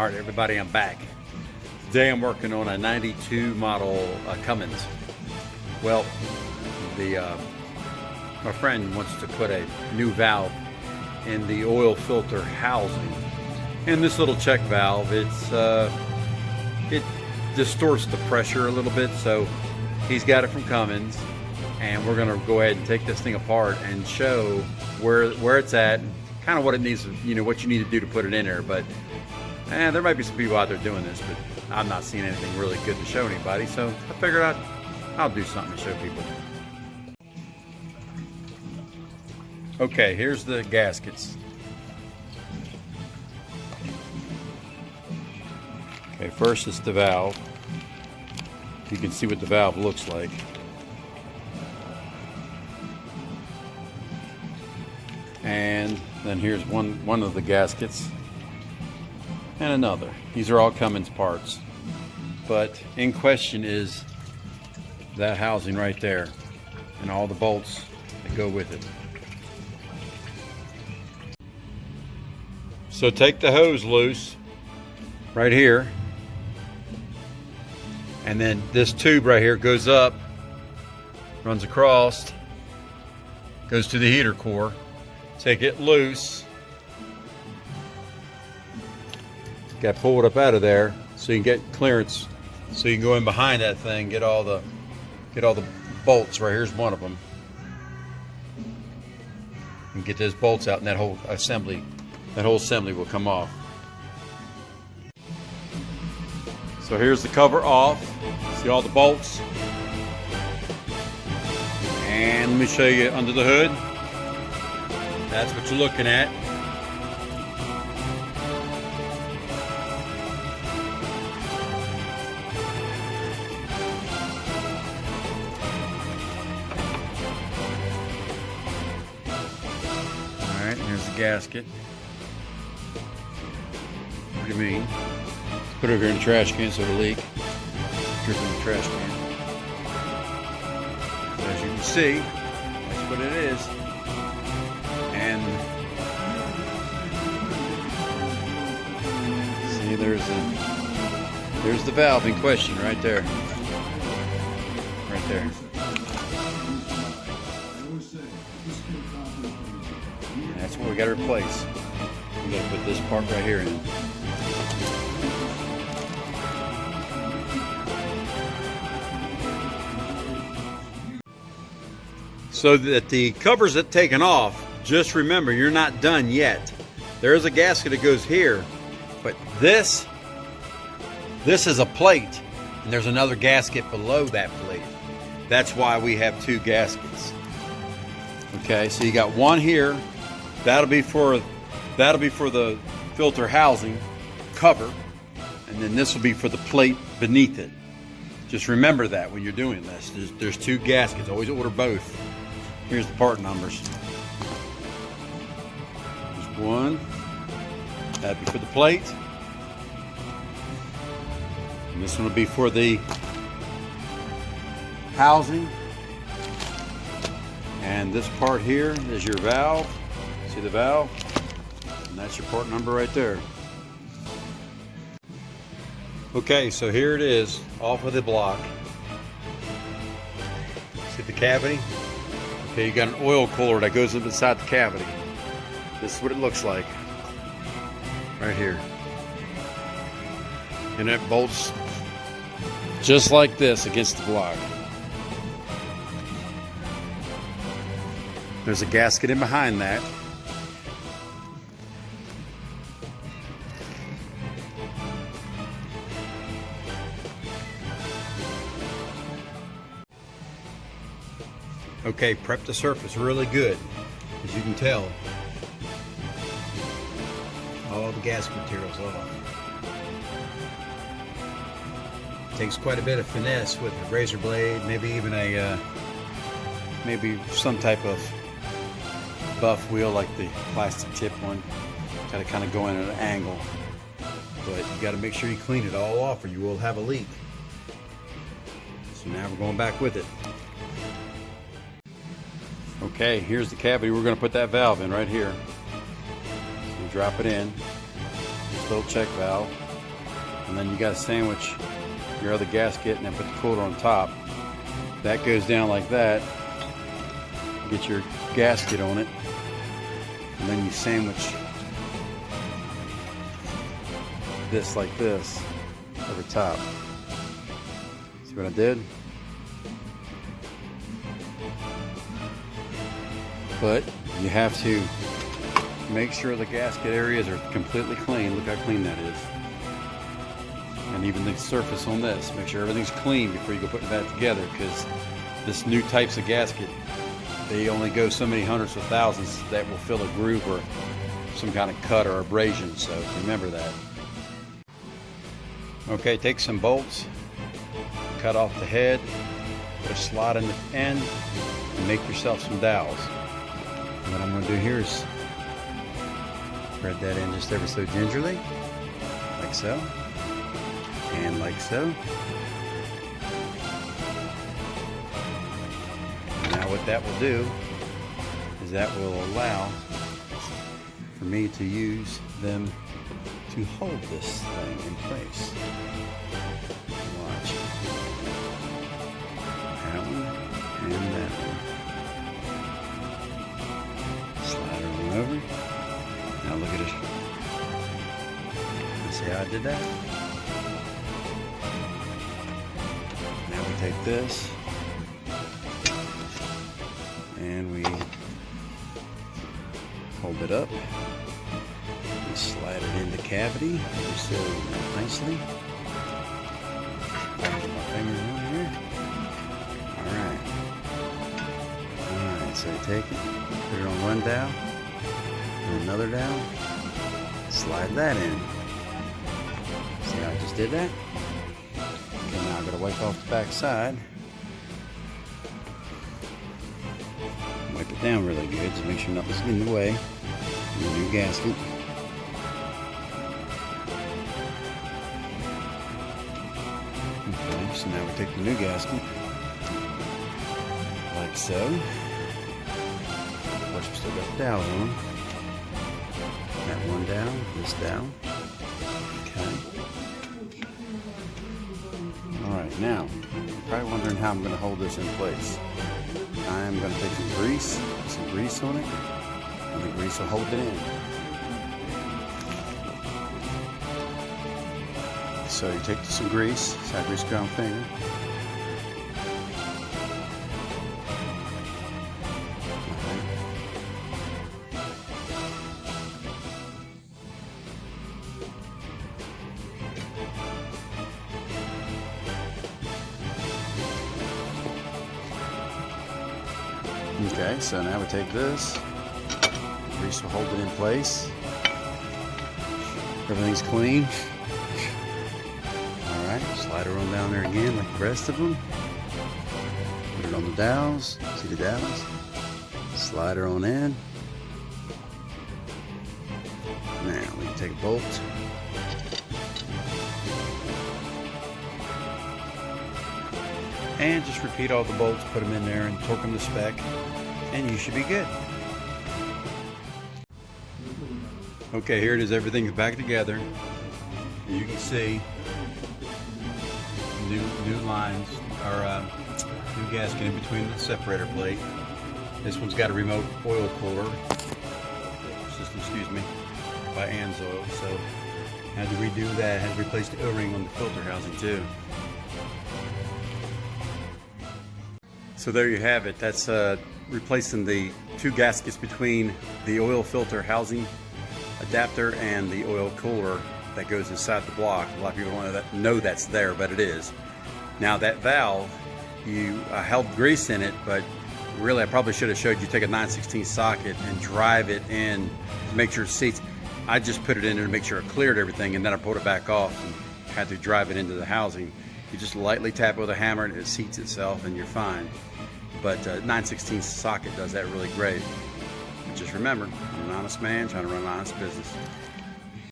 Alright everybody, I'm back. Today I'm working on a 92 model Cummins. Well, my friend wants to put a new valve in the oil filter housing. And this little check valve, it distorts the pressure a little bit, so he's got it from Cummins. And we're gonna go ahead and take this thing apart and show where it's at, kind of what it needs, what you need to do to put it in there. But there might be some people out there doing this, but I'm not seeing anything really good to show anybody, so I figured I'll do something to show people. Okay, here's the gaskets. Okay, first it's the valve. You can see what the valve looks like. And then here's one of the gaskets and another. These are all Cummins parts, but in question is that housing right there and all the bolts that go with it. So take the hose loose right here, and then this tube right here goes up, runs across, goes to the heater core. Take it loose. Got to pull it up out of there so you can get clearance, so you can go in behind that thing, get all the bolts. Right here's one of them, and get those bolts out, and that whole assembly will come off. So here's the cover off. See all the bolts, and let me show you under the hood. That's what you're looking at. Alright, here's the gasket. Pretty mean. Put it over here in the trash can so it'll leak. Drip in the trash can. As you can see, that's what it is. And see, there's the valve in question right there. Right there. And that's what we got to replace. We got to put this part right here in. So that the covers are taken off, just remember you're not done yet. There is a gasket that goes here, but this is a plate, and there's another gasket below that plate. That's why we have two gaskets. Okay, so you got one here. That'll be for the filter housing cover, and then this will be for the plate beneath it. Just remember that when you're doing this. There's two gaskets. Always order both. Here's the part numbers. There's one. That'd be for the plate. And this one will be for the housing. And this part here is your valve. See the valve? And that's your part number right there. Okay, so here it is, off of the block. See the cavity? Okay, you got an oil cooler that goes up inside the cavity. This is what it looks like. Right here. And it bolts just like this against the block. There's a gasket in behind that. Okay, prep the surface really good. As you can tell, all the gasket material's off. Takes quite a bit of finesse with a razor blade, maybe even maybe some type of buff wheel like the plastic tip one. Got to kind of go in at an angle, but you got to make sure you clean it all off or you will have a leak. So now we're going back with it. Okay, here's the cavity. We're going to put that valve in right here. So you drop it in. This little check valve. And then you got to sandwich your other gasket and then put the cooler on top. That goes down like that. Get your gasket on it, and then you sandwich this like this over top. See what I did? But you have to make sure the gasket areas are completely clean. Look how clean that is. And even the surface on this. Make sure everything's clean before you go putting that together, because this new types of gasket, they only go so many hundreds of thousands that will fill a groove or some kind of cut or abrasion, so remember that. Okay, take some bolts, cut off the head, put a slot in the end, and make yourself some dowels. And what I'm going to do here is thread that in just ever so gingerly, like so, and like so. Now what that will do is that will allow for me to use them to hold this thing in place. Watch. That one and that one. Slide it on over. Now look at it. See how I did that? Now we take this and we hold it up and slide it in the cavity so nicely. Put my fingers in here. Alright, so you take it, put it on one dowel, and another dowel, slide that in. See how I just did that? Okay, now I've got to wipe off the back side. Wipe it down really good to make sure nothing's in the way. The new gasket. Okay, so now we take the new gasket, like so. Of course, we still got the dowels on. That one down, this down. Okay. Alright, now, you're probably wondering how I'm going to hold this in place. I'm going to take some grease on it, and the grease will hold it in. So you take some grease, side grease ground finger. Okay, so now we take this, grease will hold it in place. Everything's clean. Alright, slide her on down there again like the rest of them. Put it on the dowels, see the dowels? Slide her on in. Now we can take a bolt. And just repeat all the bolts, put them in there and torque them to spec, and you should be good. Okay, here it is, everything's back together. You can see new lines, or new gasket in between the separator plate. This one's got a remote oil cooler system, excuse me, by Anzoil, so had to redo that, had to replace the O-ring on the filter housing too. So there you have it. That's replacing the two gaskets between the oil filter housing adapter and the oil cooler that goes inside the block. A lot of people don't know that's there, but it is. Now that valve, you held grease in it, but really I probably should have showed you take a 9/16 socket and drive it in to make sure it seats. I just put it in there to make sure it cleared everything, and then I pulled it back off and had to drive it into the housing. You just lightly tap it with a hammer and it seats itself and you're fine. But 9/16 socket does that really great. But just remember, I'm an honest man trying to run an honest business.